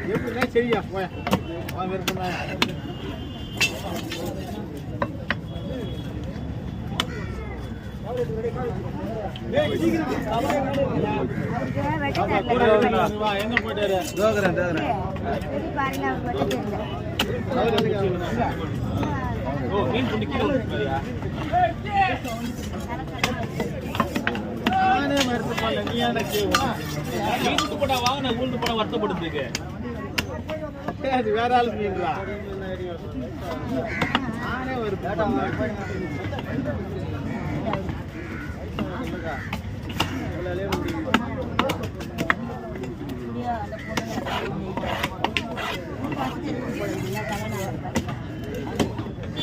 எப்படின்னா சரியா போய் விற்பனை எங்க போயிட்டாரு நானே வருத்தப்படல நீ எனக்கு வீட்டு போட்டா வாங்கின ஊழ்ந்து போட வருத்தப்படுறதுக்கு அது வேற ஆளு மீன்களா நானே வருத்தப்படல